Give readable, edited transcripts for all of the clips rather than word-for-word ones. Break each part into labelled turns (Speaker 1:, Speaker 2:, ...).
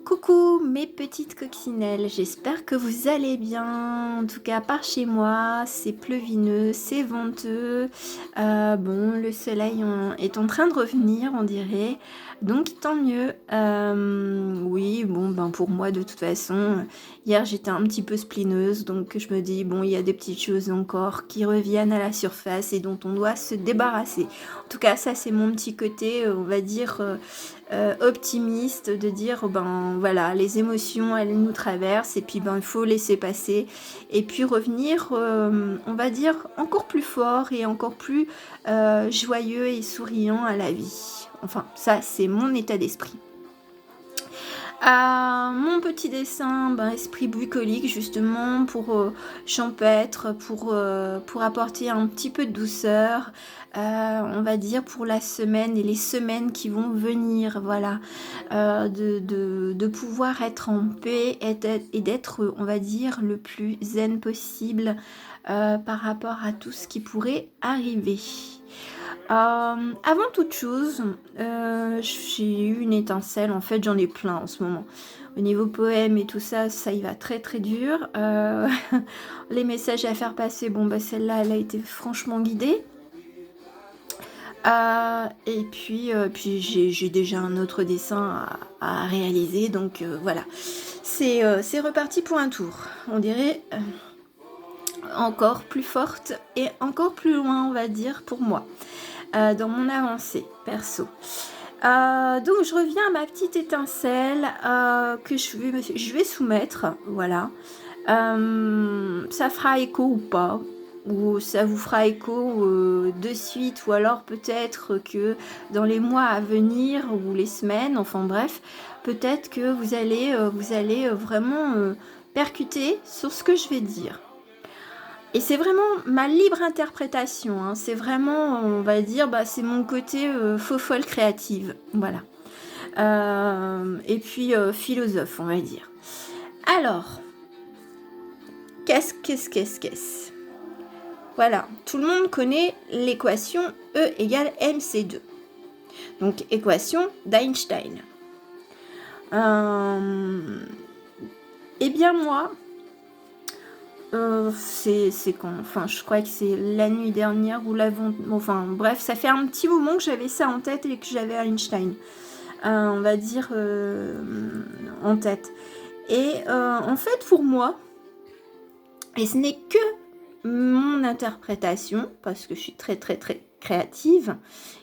Speaker 1: Coucou mes petites coccinelles, j'espère que vous allez bien. En tout cas, par chez moi, c'est pleuvineux, c'est venteux. Bon, le soleil est en train de revenir, on dirait. Donc tant mieux. Oui, bon, ben pour moi, de toute façon, hier j'étais un petit peu splineuse, donc je me dis, bon, il y a des petites choses encore qui reviennent à la surface et dont on doit se débarrasser. En tout cas, ça c'est mon petit côté, on va dire optimiste, de dire ben voilà, les émotions elles nous traversent et puis ben il faut laisser passer et puis revenir on va dire encore plus fort et encore plus joyeux et souriant à la vie. Enfin ça c'est mon état d'esprit. Mon petit dessin, ben, esprit bucolique justement pour champêtre, pour apporter un petit peu de douceur, on va dire pour la semaine et les semaines qui vont venir, voilà, de pouvoir être en paix et d'être, on va dire, le plus zen possible par rapport à tout ce qui pourrait arriver. Avant toute chose, j'ai eu une étincelle, en fait j'en ai plein en ce moment. Au niveau poème et tout ça, ça y va très très dur. Les messages à faire passer, bon bah celle-là elle a été franchement guidée. Et puis j'ai déjà un autre dessin à réaliser, donc voilà. C'est reparti pour un tour. On dirait encore plus forte et encore plus loin, on va dire, pour moi. Dans mon avancée perso. Donc je reviens à ma petite étincelle que je vais soumettre, voilà. Ça fera écho ou pas, ou ça vous fera écho de suite, ou alors peut-être que dans les mois à venir, ou les semaines, enfin bref, peut-être que vous allez vraiment percuter sur ce que je vais dire. Et c'est vraiment ma libre interprétation, hein. C'est vraiment, on va dire, bah, c'est mon côté faux folle créative, voilà. Et puis philosophe, on va dire. Alors, qu'est-ce? Voilà, tout le monde connaît l'équation E égale mc2. Donc, équation d'Einstein. Eh bien moi, c'est quand, enfin je crois que c'est la nuit dernière ou l'avant, enfin bref, ça fait un petit moment que j'avais ça en tête et que j'avais Einstein, on va dire en tête. Et en fait pour moi, et ce n'est que mon interprétation, parce que je suis très très très créative,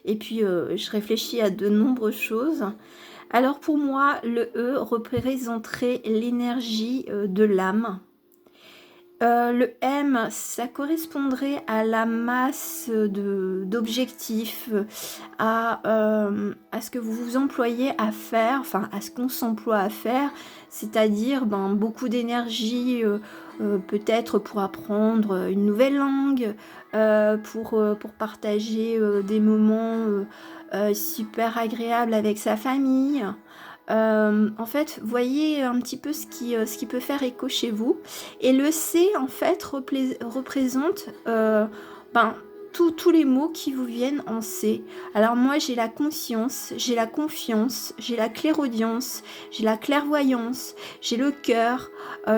Speaker 1: et puis je réfléchis à de nombreuses choses. Alors pour moi, le E représenterait l'énergie de l'âme. Le M, ça correspondrait à la masse d'objectifs, à ce que vous vous employez à faire, enfin à ce qu'on s'emploie à faire, c'est-à-dire ben, beaucoup d'énergie, peut-être pour apprendre une nouvelle langue, pour partager des moments super agréables avec sa famille. En fait, voyez un petit peu ce qui peut faire écho chez vous. Et le C, en fait, représente ben, tous les mots qui vous viennent en C. Alors moi, j'ai la conscience, j'ai la confiance, j'ai la clairaudience, j'ai la clairvoyance, j'ai le cœur,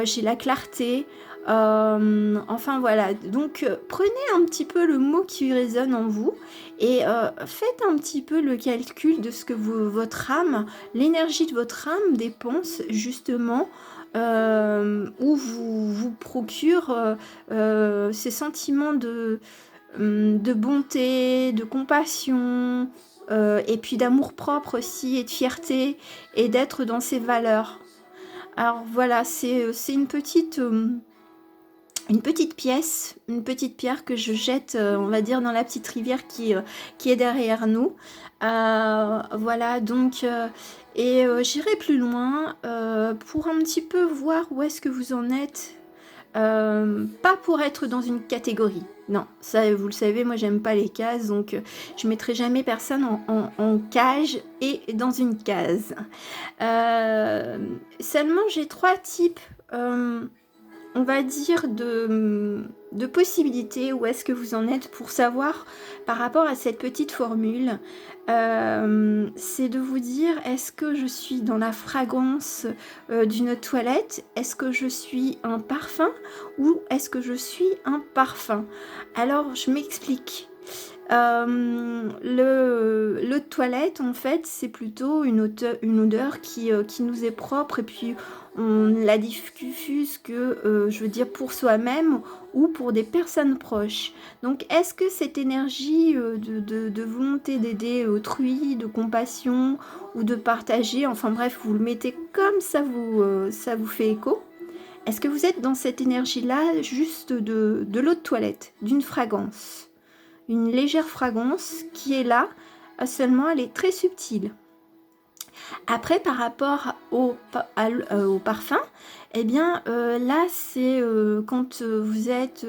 Speaker 1: j'ai la clarté. Enfin voilà, donc prenez un petit peu le mot qui résonne en vous et faites un petit peu le calcul de ce que votre âme, l'énergie de votre âme dépense justement où vous procure ces sentiments de bonté, de compassion et puis d'amour propre aussi et de fierté et d'être dans ses valeurs. Alors voilà, c'est une petite pièce, une petite pierre que je jette, on va dire, dans la petite rivière qui est derrière nous. Voilà, donc, et j'irai plus loin pour un petit peu voir où est-ce que vous en êtes. Pas pour être dans une catégorie. Non, ça, vous le savez, moi, j'aime pas les cases, donc je mettrai jamais personne en cage et dans une case. Seulement, j'ai trois types on va dire, de possibilités. Où est-ce que vous en êtes pour savoir par rapport à cette petite formule. C'est de vous dire, est-ce que je suis dans la fragrance d'une toilette? Est-ce que je suis un parfum? Ou est-ce que je suis un parfum? Alors, je m'explique. Le toilette, en fait, c'est plutôt une odeur qui nous est propre, et puis on la diffuse que, je veux dire, pour soi-même ou pour des personnes proches. Donc, est-ce que cette énergie de volonté d'aider autrui, de compassion ou de partager, enfin bref, vous le mettez comme ça vous fait écho? Est-ce que vous êtes dans cette énergie-là, juste de l'eau de toilette, d'une fragrance? Une légère fragrance qui est là, seulement elle est très subtile. Après, par rapport au parfum, eh bien là c'est quand vous êtes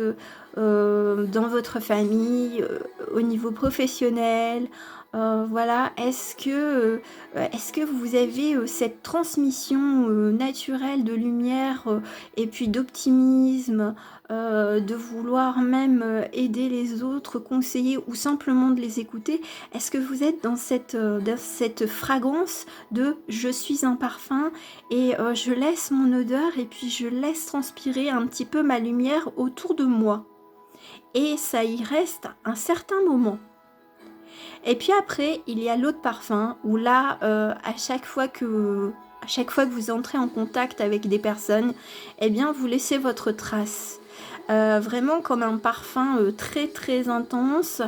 Speaker 1: dans votre famille, au niveau professionnel, voilà, est-ce que vous avez cette transmission naturelle de lumière et puis d'optimisme, de vouloir même aider les autres, conseiller ou simplement de les écouter? Est-ce que vous êtes dans cette fragrance de je suis un parfum et je laisse mon odeur et puis je laisse transpirer un petit peu ma lumière autour de moi? Et ça y reste un certain moment. Et puis après, il y a l'eau de parfum, où là, à chaque fois que vous entrez en contact avec des personnes, eh bien, vous laissez votre trace. Vraiment comme un parfum très très intense,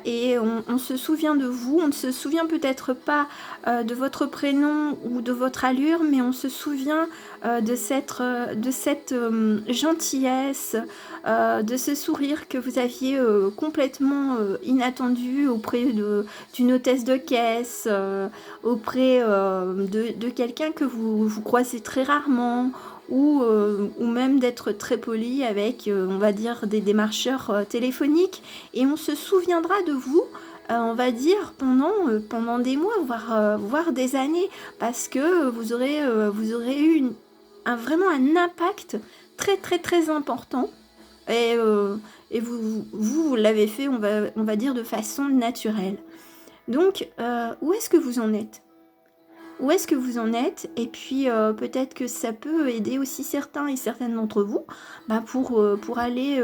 Speaker 1: et on se souvient de vous. On ne se souvient peut-être pas de votre prénom ou de votre allure, mais on se souvient de cette gentillesse, de ce sourire que vous aviez complètement inattendu auprès d'une hôtesse de caisse, auprès de quelqu'un que vous croisez très rarement, ou même d'être très poli avec, on va dire, des démarcheurs téléphoniques. Et on se souviendra de vous, on va dire, pendant des mois, voire des années, parce que vous aurez eu vraiment un impact très très très important. Et vous l'avez fait, on va dire, de façon naturelle. Donc, où est-ce que vous en êtes? Où est-ce que vous en êtes? Et puis peut-être que ça peut aider aussi certains et certaines d'entre vous, pour aller,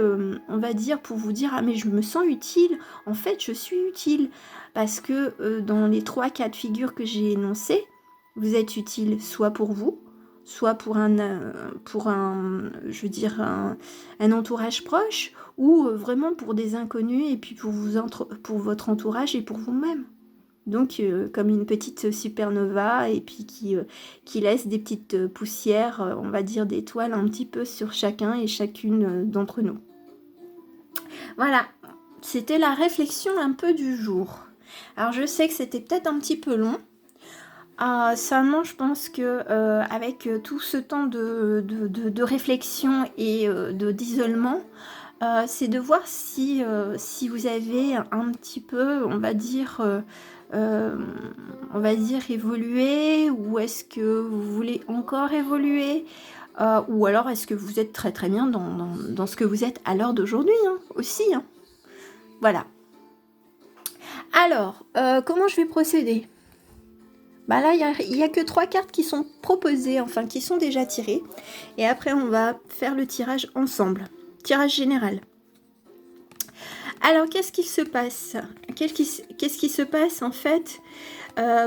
Speaker 1: on va dire, pour vous dire, ah mais je me sens utile, en fait je suis utile. Parce que dans les 3 cas de figure que j'ai énoncés, vous êtes utile soit pour vous, soit pour je veux dire, un entourage proche, ou vraiment pour des inconnus, et puis pour votre entourage et pour vous-même. Donc comme une petite supernova, et puis qui laisse des petites poussières, on va dire d'étoiles un petit peu sur chacun et chacune d'entre nous. Voilà, c'était la réflexion un peu du jour. Alors je sais que c'était peut-être un petit peu long. Seulement je pense que avec tout ce temps de réflexion et d'isolement, c'est de voir si vous avez un petit peu, on va dire évoluer, ou est-ce que vous voulez encore évoluer, ou alors est-ce que vous êtes très très bien dans ce que vous êtes à l'heure d'aujourd'hui, hein, aussi, hein. Voilà. Alors, comment je vais procéder? Là, il n'y a que 3 cartes qui sont proposées, enfin qui sont déjà tirées. Et après, on va faire le tirage ensemble. Tirage général. Alors, qu'est-ce qui se passe? Qu'est-ce qui se passe en fait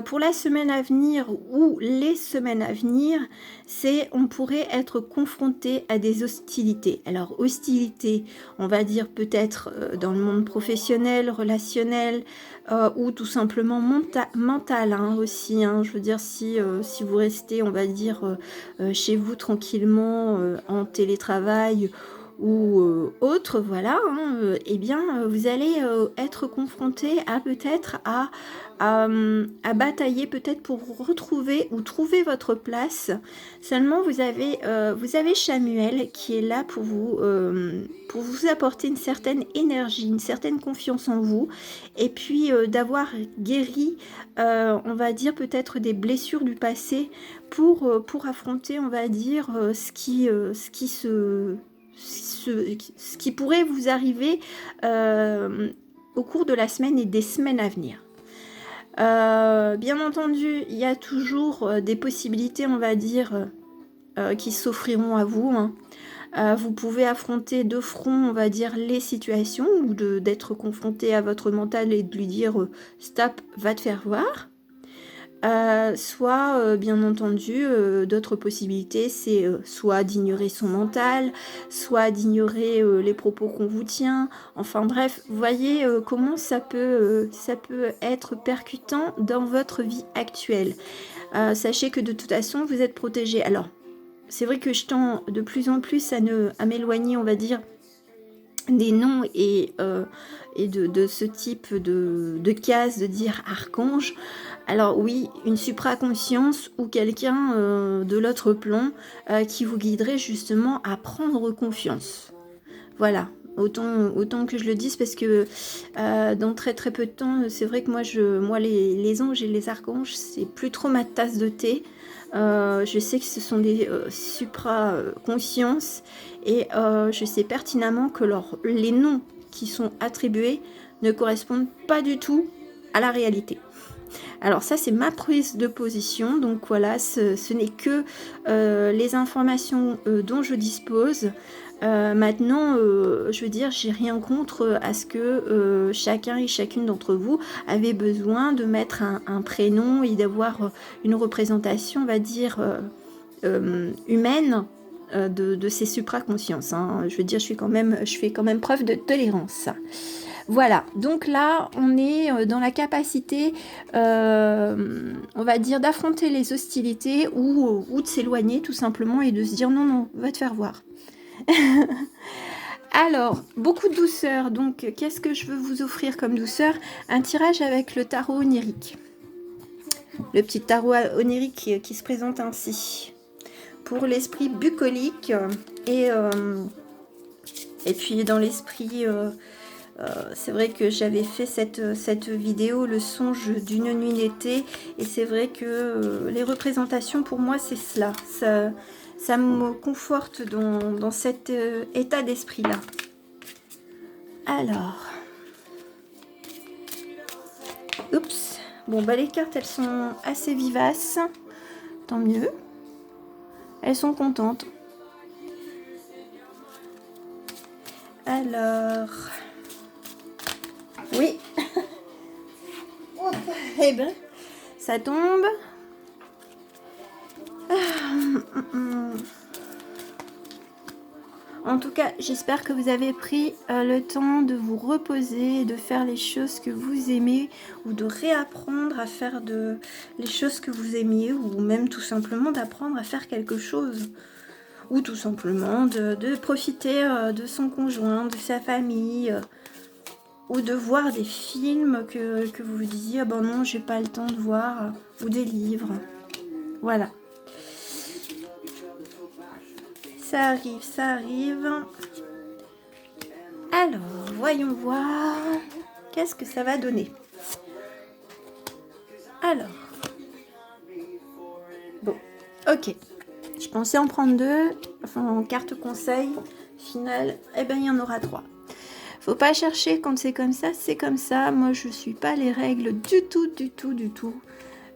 Speaker 1: pour la semaine à venir ou les semaines à venir? C'est, on pourrait être confronté à des hostilités. Alors, hostilités, on va dire peut-être dans le monde professionnel, relationnel, ou tout simplement mental, hein, aussi, hein. Je veux dire, si vous restez, on va dire, chez vous tranquillement, en télétravail, autre, voilà, hein, eh bien, vous allez être confronté à peut-être à batailler peut-être pour retrouver ou trouver votre place. Seulement, vous avez Chamuel qui est là pour vous apporter une certaine énergie, une certaine confiance en vous, et puis d'avoir guéri, on va dire peut-être des blessures du passé pour affronter, on va dire, ce qui pourrait vous arriver au cours de la semaine et des semaines à venir. Bien entendu, il y a toujours des possibilités, on va dire, qui s'offriront à vous, hein. Vous pouvez affronter de front, on va dire, les situations ou d'être confronté à votre mental et de lui dire stop, va te faire voir. Soit, bien entendu, d'autres possibilités, c'est soit d'ignorer son mental, soit d'ignorer les propos qu'on vous tient. Enfin bref, vous voyez comment ça peut être percutant dans votre vie actuelle. Sachez que de toute façon, vous êtes protégé. Alors, c'est vrai que je tends de plus en plus à m'éloigner, on va dire, des noms et de ce type de case, de dire archange. Alors oui, une supraconscience ou quelqu'un de l'autre plan qui vous guiderait justement à prendre confiance. Voilà, autant que je le dise, parce que dans très très peu de temps, c'est vrai que moi les anges et les archanges, c'est plus trop ma tasse de thé. Je sais que ce sont des supra-consciences et je sais pertinemment que les noms qui sont attribués ne correspondent pas du tout à la réalité. Alors ça, c'est ma prise de position, donc voilà, ce n'est que les informations dont je dispose. Maintenant, je veux dire, j'ai rien contre à ce que chacun et chacune d'entre vous avait besoin de mettre un prénom et d'avoir une représentation, on va dire, humaine de ces supraconsciences, hein. Je veux dire, je fais quand même preuve de tolérance. Voilà, donc là, on est dans la capacité, on va dire, d'affronter les hostilités ou de s'éloigner tout simplement et de se dire non, va te faire voir. Alors, beaucoup de douceur. Donc, qu'est-ce que je veux vous offrir comme douceur? Un tirage avec le tarot onirique. Le petit tarot onirique qui se présente ainsi. Pour l'esprit bucolique et puis dans l'esprit... c'est vrai que j'avais fait cette vidéo, le songe d'une nuit d'été, et c'est vrai que les représentations pour moi c'est cela, ça me conforte dans cet état d'esprit là. Alors, oups, bon bah les cartes elles sont assez vivaces, tant mieux, elles sont contentes. Alors... Oui. Eh ben, ça tombe. En tout cas, j'espère que vous avez pris le temps de vous reposer, de faire les choses que vous aimez ou de réapprendre à faire les choses que vous aimiez ou même tout simplement d'apprendre à faire quelque chose. Ou tout simplement de profiter de son conjoint, de sa famille... ou de voir des films que vous vous disiez, ah ben non, j'ai pas le temps de voir, ou des livres. Voilà. Ça arrive, ça arrive. Alors, voyons voir. Qu'est-ce que ça va donner? Alors. Bon, ok. Je pensais en prendre 2. Enfin, en carte conseil finale, eh ben il y en aura 3. Faut pas chercher quand c'est comme ça, c'est comme ça. Moi, je suis pas les règles du tout.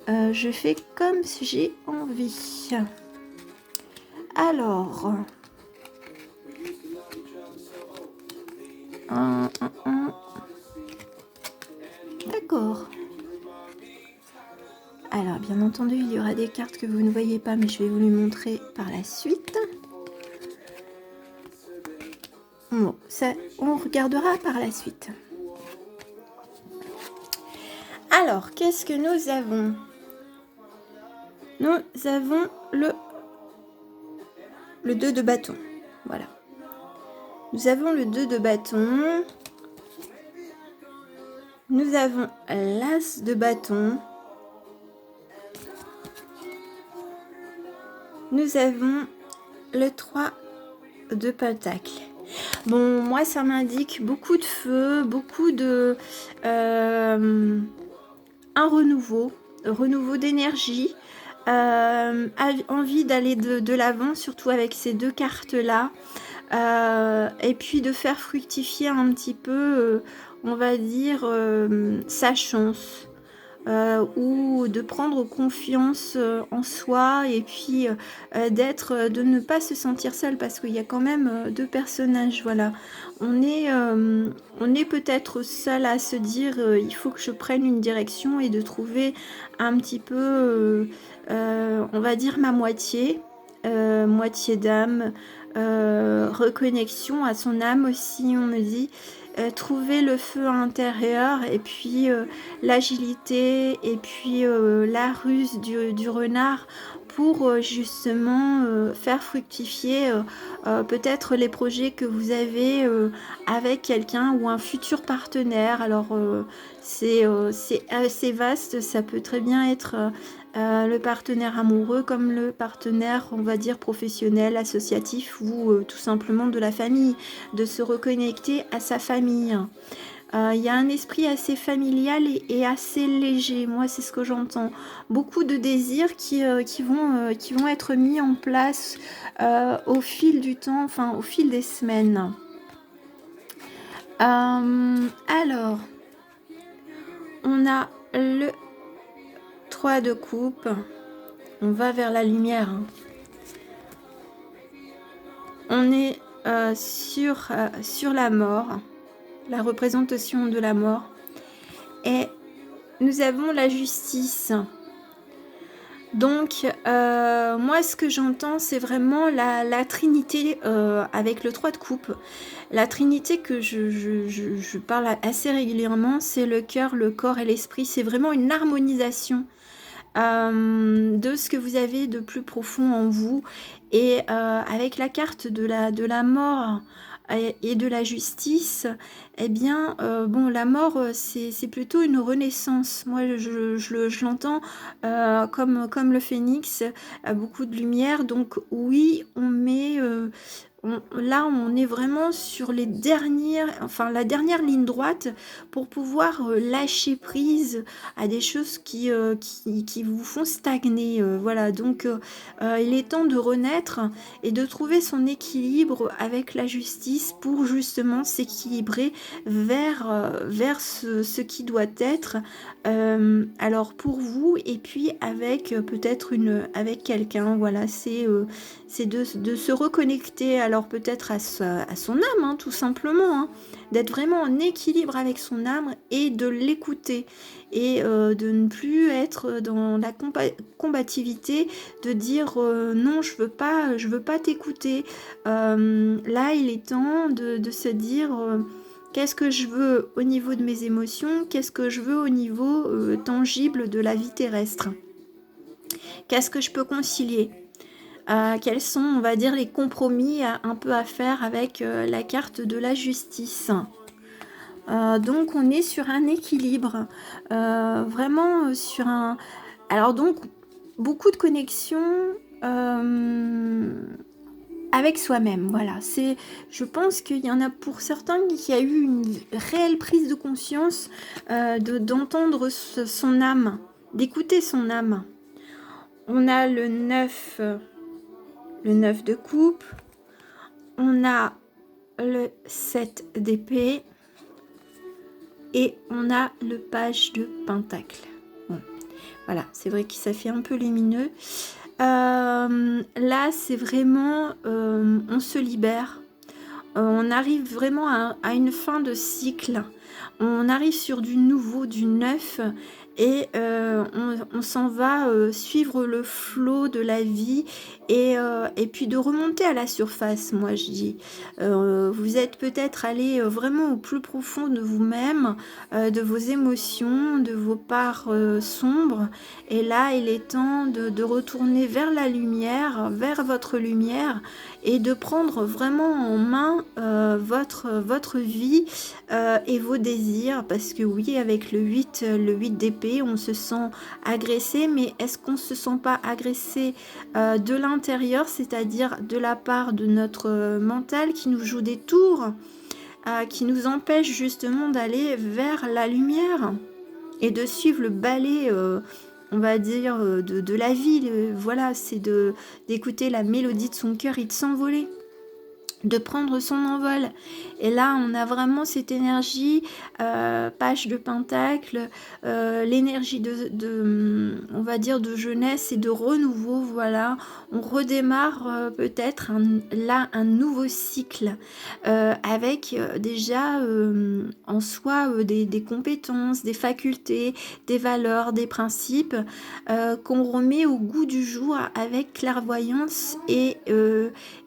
Speaker 1: Je fais comme si j'ai envie. Alors... D'accord. Alors, bien entendu, il y aura des cartes que vous ne voyez pas, mais je vais vous les montrer par la suite. Bon, ça, on regardera par la suite. Alors, qu'est-ce que nous avons? Nous avons le 2 de bâton. Voilà. Nous avons le 2 de bâton. Nous avons l'As de bâton. Nous avons le 3 de pentacle. Bon, moi, ça m'indique beaucoup de feu, beaucoup de... un renouveau d'énergie, envie d'aller de l'avant, surtout avec ces deux cartes-là, et puis de faire fructifier un petit peu, on va dire, sa chance. Ou de prendre confiance en soi et puis de ne pas se sentir seul parce qu'il y a quand même deux personnages, voilà. On est peut-être seul à se dire il faut que je prenne une direction et de trouver un petit peu, on va dire ma moitié d'âme, reconnexion à son âme aussi, on me dit. Trouver le feu intérieur et puis l'agilité et puis la ruse du renard pour justement faire fructifier peut-être les projets que vous avez avec quelqu'un ou un futur partenaire. Alors c'est assez vaste, ça peut très bien être le partenaire amoureux comme le partenaire, on va dire, professionnel, associatif ou tout simplement de la famille, de se reconnecter à sa famille. Il y a un esprit assez familial et assez léger, moi c'est ce que j'entends. Beaucoup de désirs qui vont être mis en place au fil du temps, enfin au fil des semaines. Alors, on a le 3 de coupe. On va vers la lumière. On est sur la mort, la représentation de la mort. Et nous avons la justice. Donc, moi, ce que j'entends, c'est vraiment la trinité avec le 3 de coupe. La trinité que je parle assez régulièrement, c'est le cœur, le corps et l'esprit. C'est vraiment une harmonisation de ce que vous avez de plus profond en vous. Et avec la carte de la mort et de la justice, eh bien, bon, la mort, c'est plutôt une renaissance. Moi, je l'entends comme le phénix, beaucoup de lumière. Donc oui, on met... là, on est vraiment sur la dernière ligne droite pour pouvoir lâcher prise à des choses qui vous font stagner. Voilà, donc il est temps de renaître et de trouver son équilibre avec la justice pour justement s'équilibrer vers ce qui doit être. Alors pour vous et puis avec peut-être avec quelqu'un. Voilà, c'est de se reconnecter alors peut-être à son âme, hein, tout simplement, hein, d'être vraiment en équilibre avec son âme et de l'écouter et de ne plus être dans la combativité, de dire non, je veux pas t'écouter. Là, il est temps de se dire qu'est-ce que je veux au niveau de mes émotions, qu'est-ce que je veux au niveau tangible de la vie terrestre, qu'est-ce que je peux concilier. Quels sont, on va dire, les compromis un peu à faire avec la carte de la justice. Donc on est sur un équilibre, vraiment sur un... Alors donc, beaucoup de connexions avec soi-même, voilà. Je pense qu'il y en a pour certains qui a eu une réelle prise de conscience d'entendre son âme, d'écouter son âme. On a le 9 de coupe, on a le 7 d'épée et on a le page de pentacle. Bon, voilà, c'est vrai que ça fait un peu lumineux. Là, c'est vraiment, on se libère. On arrive vraiment à une fin de cycle. On arrive sur du nouveau, du neuf. et on s'en va suivre le flot de la vie et puis de remonter à la surface, moi je dis. Vous êtes peut-être allé vraiment au plus profond de vous-même, de vos émotions, de vos parts sombres, et là il est temps de retourner vers la lumière, vers votre lumière, et de prendre vraiment en main votre vie et vos désirs, parce que oui, avec le 8 d'épée, on se sent agressé, mais est-ce qu'on se sent pas agressé de l'intérieur, c'est-à-dire de la part de notre mental qui nous joue des tours, qui nous empêche justement d'aller vers la lumière et de suivre le balai on va dire de la vie, voilà, c'est d'écouter la mélodie de son cœur et de s'envoler, de prendre son envol. Et là on a vraiment cette énergie page de pentacle, l'énergie on va dire de jeunesse et de renouveau. Voilà, on redémarre peut-être là un nouveau cycle avec déjà en soi des compétences, des facultés, des valeurs, des principes qu'on remet au goût du jour avec clairvoyance et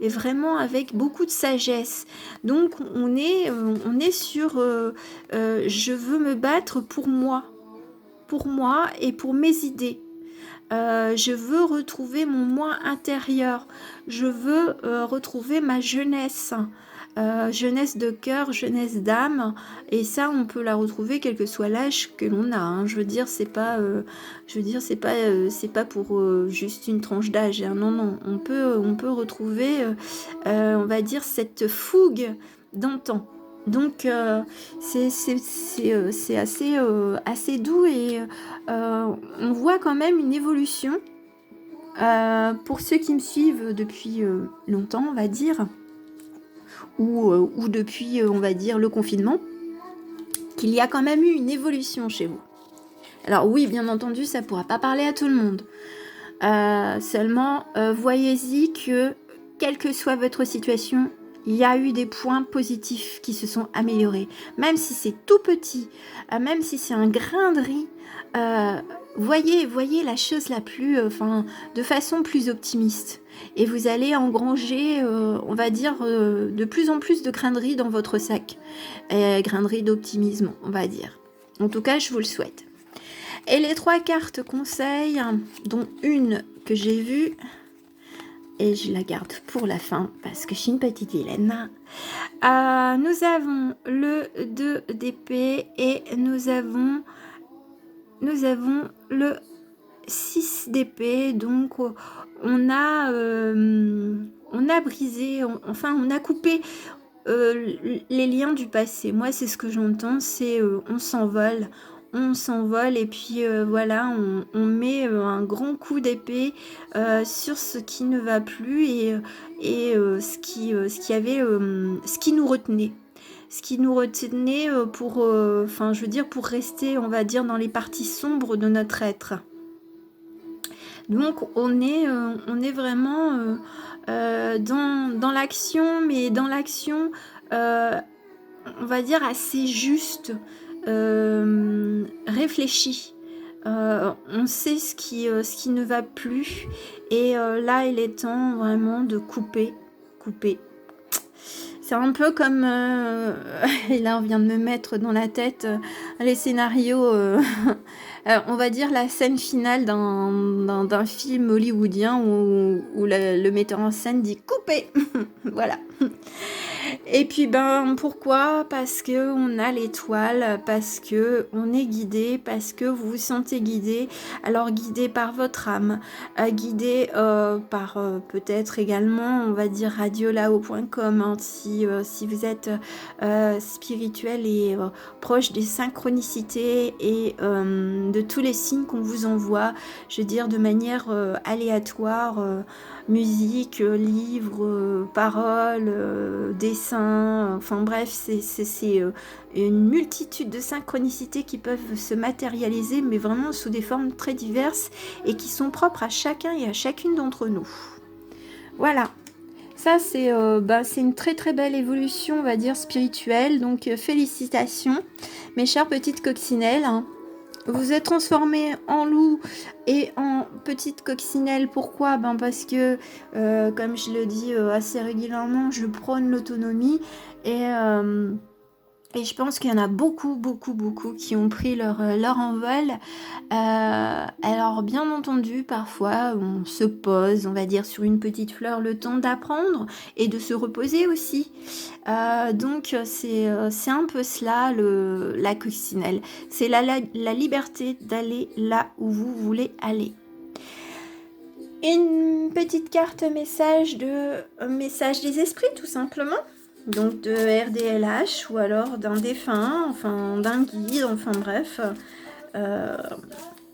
Speaker 1: vraiment avec beaucoup de sagesse. Donc on est sur je veux me battre pour moi et pour mes idées. Je veux retrouver mon moi intérieur. Je veux retrouver ma jeunesse. Jeunesse de cœur, jeunesse d'âme, et ça on peut la retrouver quel que soit l'âge que l'on a, hein. Je veux dire c'est pas c'est pas pour juste une tranche d'âge, hein. Non, on peut retrouver on va dire cette fougue d'antan. Donc c'est assez doux, et on voit quand même une évolution pour ceux qui me suivent depuis longtemps, on va dire, ou depuis, on va dire, le confinement, qu'il y a quand même eu une évolution chez vous. Alors oui, bien entendu, ça ne pourra pas parler à tout le monde. Seulement, voyez-y que, quelle que soit votre situation, il y a eu des points positifs qui se sont améliorés. Même si c'est tout petit, même si c'est un grain de riz, voyez la chose la plus, de façon plus optimiste. Et vous allez engranger, on va dire, de plus en plus de grains de riz dans votre sac. Grains de riz d'optimisme, on va dire. En tout cas, je vous le souhaite. Et les 3 cartes conseils, dont une que j'ai vue, et je la garde pour la fin, parce que je suis une petite vilaine. Nous avons le 2 d'épée, et nous avons le 6 d'épée. Donc on a brisé, on a coupé les liens du passé. Moi c'est ce que j'entends, c'est on s'envole, et puis voilà, on met un grand coup d'épée sur ce qui ne va plus, et ce qui nous retenait. Ce qui nous retenait pour, je veux dire, pour rester, on va dire, dans les parties sombres de notre être. Donc on est vraiment dans l'action, mais dans l'action, on va dire, assez juste, réfléchi. On sait ce qui ne va plus, et là il est temps vraiment de couper. C'est un peu comme et là on vient de me mettre dans la tête les scénarios on va dire la scène finale d'un film hollywoodien où le metteur en scène dit couper. Voilà. Et puis pourquoi? Parce que on a l'étoile, parce que on est guidé, parce que vous vous sentez guidé. Alors guidé par votre âme, guidé par peut-être également, on va dire, radiolao.com, hein, si vous êtes spirituel et proche des synchronicités et de tous les signes qu'on vous envoie, je veux dire, de manière aléatoire, musique, livres, paroles, dessins, enfin bref, c'est une multitude de synchronicités qui peuvent se matérialiser, mais vraiment sous des formes très diverses et qui sont propres à chacun et à chacune d'entre nous. Voilà. Ça, c'est une très très belle évolution, on va dire, spirituelle. Donc, félicitations, mes chères petites coccinelles, hein. Vous êtes transformé en loup et en petite coccinelle. Pourquoi? Ben parce que, comme je le dis assez régulièrement, je prône l'autonomie et, et je pense qu'il y en a beaucoup, beaucoup, beaucoup qui ont pris leur envol. Alors, bien entendu, parfois, on se pose, on va dire, sur une petite fleur le temps d'apprendre et de se reposer aussi. Donc, c'est un peu cela, la coccinelle. C'est la liberté d'aller là où vous voulez aller. Une petite carte message des esprits, tout simplement. Donc de RDLH ou alors d'un défunt, enfin d'un guide, enfin bref.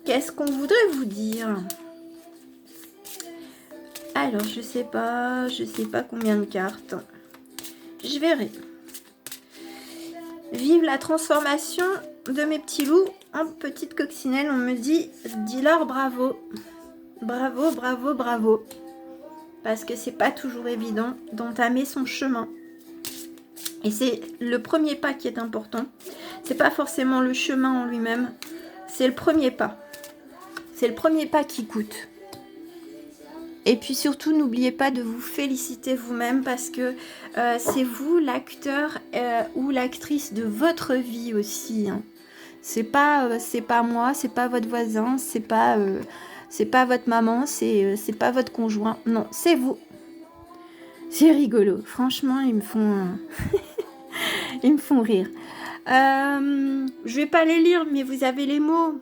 Speaker 1: Qu'est-ce qu'on voudrait vous dire? Alors je sais pas combien de cartes. Je verrai. Vive la transformation de mes petits loups en petite coccinelle. On me dit, dis-leur bravo. Bravo, bravo, bravo. Parce que c'est pas toujours évident d'entamer son chemin. Et c'est le premier pas qui est important. C'est pas forcément le chemin en lui-même. C'est le premier pas. C'est le premier pas qui coûte. Et puis surtout, n'oubliez pas de vous féliciter vous-même parce que c'est vous l'acteur ou l'actrice de votre vie aussi. Hein. C'est pas moi, c'est pas votre voisin, c'est pas votre maman, c'est pas votre conjoint. Non, c'est vous. C'est rigolo. Franchement, ils me font ils me font rire. Je vais pas les lire, mais vous avez les mots.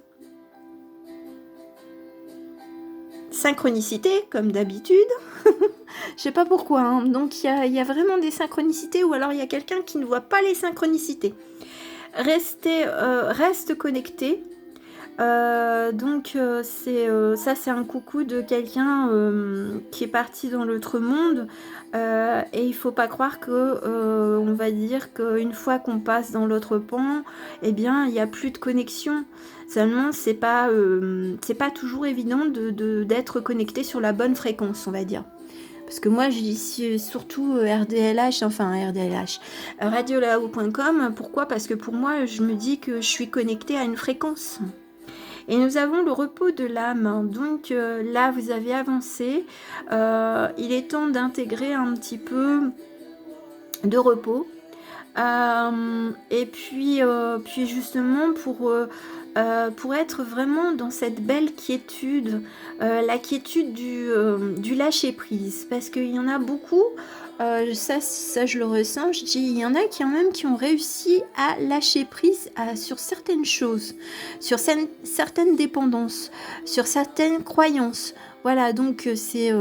Speaker 1: Synchronicité, comme d'habitude. Je sais pas pourquoi. Hein. Donc, il y a vraiment des synchronicités ou alors il y a quelqu'un qui ne voit pas les synchronicités. Reste connecté. Donc, ça, c'est un coucou de quelqu'un qui est parti dans l'autre monde. Et il faut pas croire que, on va dire qu'une fois qu'on passe dans l'autre pan, eh bien, il n'y a plus de connexion. Seulement, c'est pas toujours évident d'être connecté sur la bonne fréquence, on va dire. Parce que moi, je dis surtout RDLH, enfin RDLH, radiolao.com. Pourquoi? Parce que pour moi, je me dis que je suis connectée à une fréquence. Et nous avons le repos de l'âme. Donc là, vous avez avancé. Il est temps d'intégrer un petit peu de repos. Et puis justement pour être vraiment dans cette belle quiétude, la quiétude du lâcher prise, parce qu'il y en a beaucoup, ça je le ressens, je dis il y en a quand même qui ont réussi à lâcher prise sur certaines choses, sur certaines dépendances, sur certaines croyances. Voilà, donc c'est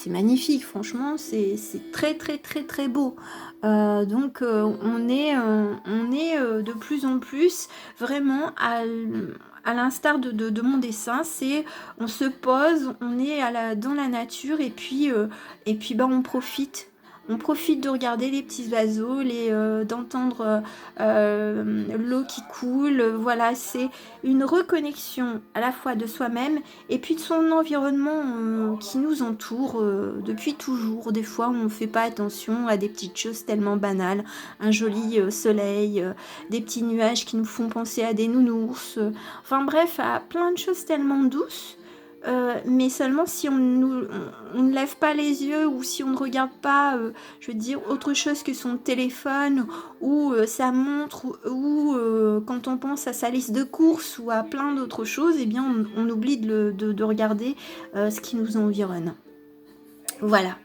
Speaker 1: magnifique, franchement, c'est très très très très beau. Donc on est de plus en plus vraiment à l'instar de mon dessin, c'est on se pose, on est dans la nature et puis on profite. On profite de regarder les petits oiseaux, d'entendre l'eau qui coule. Voilà, c'est une reconnexion à la fois de soi-même et puis de son environnement qui nous entoure depuis toujours. Des fois, on ne fait pas attention à des petites choses tellement banales. Un joli soleil, des petits nuages qui nous font penser à des nounours. Enfin bref, à plein de choses tellement douces. Mais seulement si on ne lève pas les yeux ou si on ne regarde pas, je veux dire, autre chose que son téléphone ou sa montre ou quand on pense à sa liste de courses ou à plein d'autres choses, eh bien on oublie de regarder ce qui nous environne. Voilà.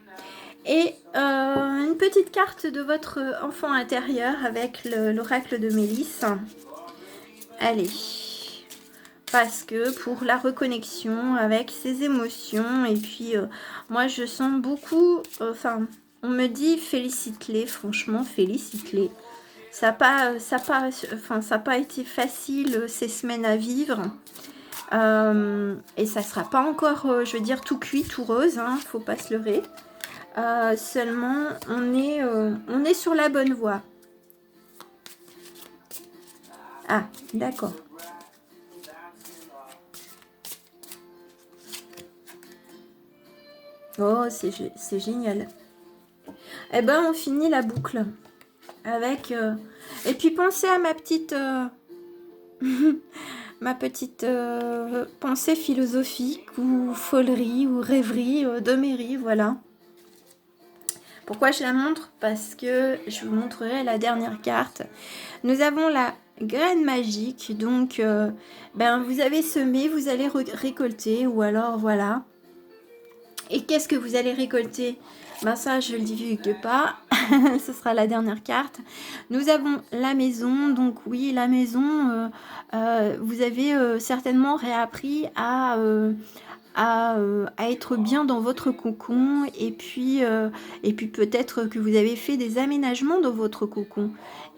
Speaker 1: Et une petite carte de votre enfant intérieur avec l'oracle de Mélisse. Allez. Parce que pour la reconnexion avec ses émotions, et puis moi je sens beaucoup, on me dit félicite-les, franchement félicite-les. Ça n'a pas été facile ces semaines à vivre. Et ça sera pas encore, je veux dire, tout cuit, tout rose, hein, faut pas se leurrer. Seulement, on est sur la bonne voie. Ah, d'accord. Oh, c'est génial. Eh ben, on finit la boucle avec... Et puis, pensez à ma petite... ma petite pensée philosophique ou folerie ou rêverie de Mary, voilà. Pourquoi je la montre? Parce que je vous montrerai la dernière carte. Nous avons la graine magique, donc vous avez semé, vous allez récolter, ou alors voilà. Et qu'est-ce que vous allez récolter? Ça, je ne le divulgue pas. Ce sera la dernière carte. Nous avons la maison. Donc oui, la maison, vous avez certainement réappris à être bien dans votre cocon et puis peut-être que vous avez fait des aménagements dans votre cocon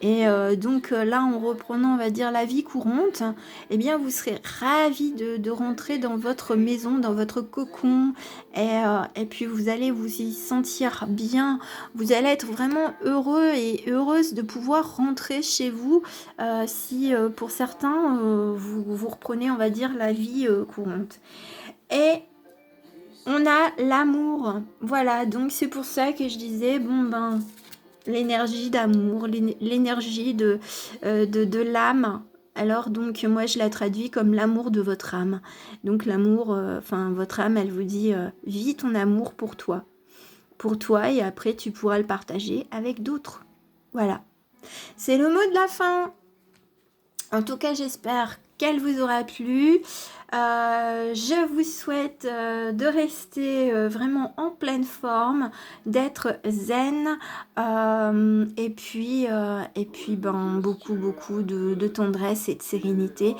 Speaker 1: et donc là en reprenant on va dire la vie courante, eh bien vous serez ravis de rentrer dans votre maison, dans votre cocon et puis vous allez vous y sentir bien, vous allez être vraiment heureux et heureuse de pouvoir rentrer chez vous si pour certains vous reprenez on va dire la vie courante. Et on a l'amour. Voilà, donc c'est pour ça que je disais, l'énergie d'amour, l'énergie de l'âme. Alors donc moi je la traduis comme l'amour de votre âme. Donc l'amour, votre âme, elle vous dit, vis ton amour pour toi. Pour toi et après tu pourras le partager avec d'autres. Voilà. C'est le mot de la fin. En tout cas, j'espère qu'elle vous aura plu. Je vous souhaite de rester vraiment en pleine forme, d'être zen et puis beaucoup de tendresse et de sérénité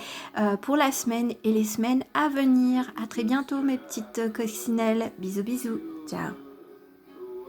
Speaker 1: pour la semaine et les semaines à venir. À très bientôt mes petites coccinelles. Bisous bisous. Ciao.